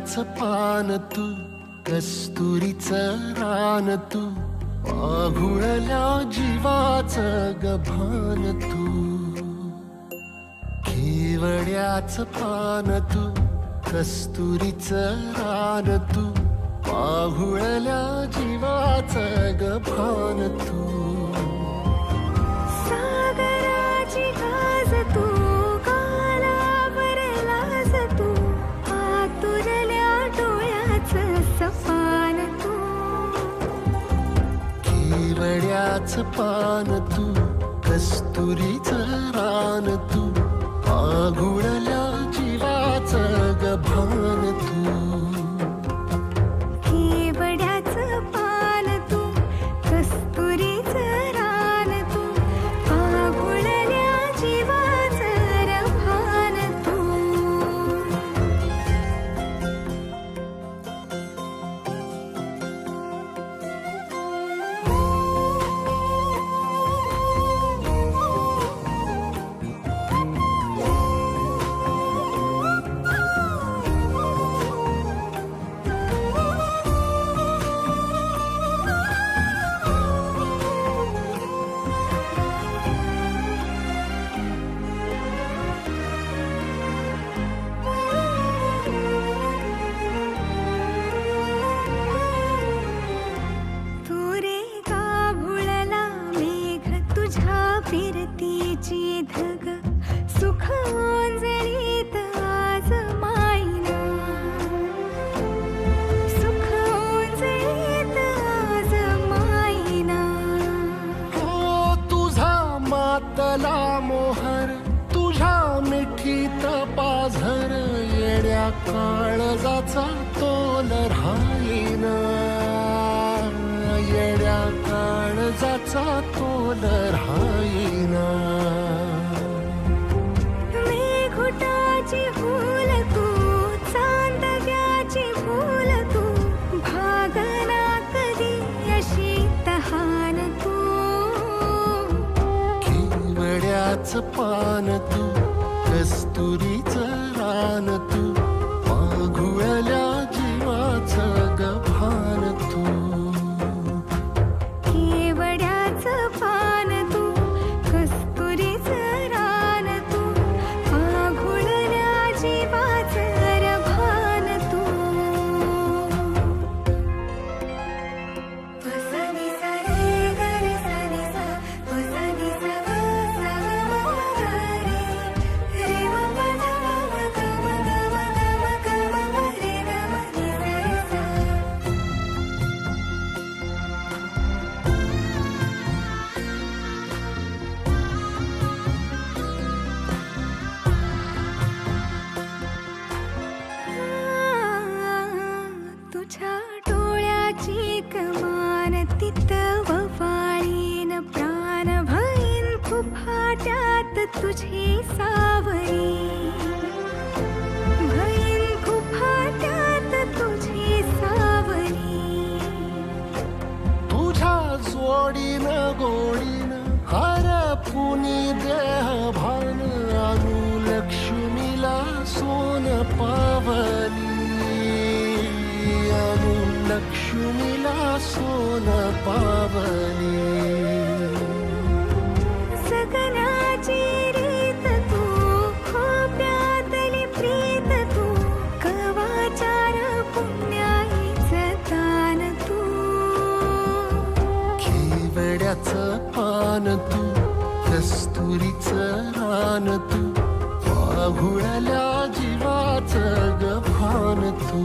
केवड्याचं पान तू, कस्तुरीचं रान तू, आघुळल्या जीवाचं गभान तू. केवड्याचं पान तू, कस्तुरीचं रान तू, आघुळल्या जीवाचं गभान तू. सागराची गाज तू, गालावरलाज तू, आतुरल्या डोळ्याचं सपान तू. केवड्याचं पान तू, कस्तुरीचं रान तू, आघुळल्या जीवाचं गभान तू. केवड्याचं पान तू, कस्तुरीचं रान तू, आघुळल्या जीवाचं रभान तू. फिरतीची धग सुख ओंजळीत आज मायना, सुख ओंजळीत आज मायना. हो तुझा मातला मोहर, तुझ्या मिठीत पाझर, येड्या काळजाचा तोल राहीना, येड्या काळजाचा तोल राहीना. मेघुटाची फूल तू, चांदव्याची फूल तू, भागना कधी अशी तहान तू. केवड्याचं पान तू, कस्तुरीचं रान तू, आघुळल्या जीवाचं गभान तू. केवड्याचं पान तू, कस्तुरीचं रान तू, आघुळल्या जीवाचं रभान तू. सा नि सा रे ग रे सा नि सा, सा नि सा ग सा ग म ग रे, रे म प ध म ग म ग म ग म ग म रे ग म नि सा रे सा. तुझ्या डोळ्याची कमान तिथं ववाळीन प्राण भईन खुफाट्यात तुझी सावरी, भईन खुफाट्यात तुझी सावरी. तुझ्या जोडीनं गोडीनं हरपुनी देह भान, अनुलक्ष्मीला सोन पावली, अनुलक्ष्मीला सोन पावली. सगनाची रीत तू, खोप्यातली प्रीत तू, कवाचार पुण्याईचं दान तू. केवड्याचं पान तू, कस्तुरीचं रान तू, आघुळल्या जीवाचं गभान तू.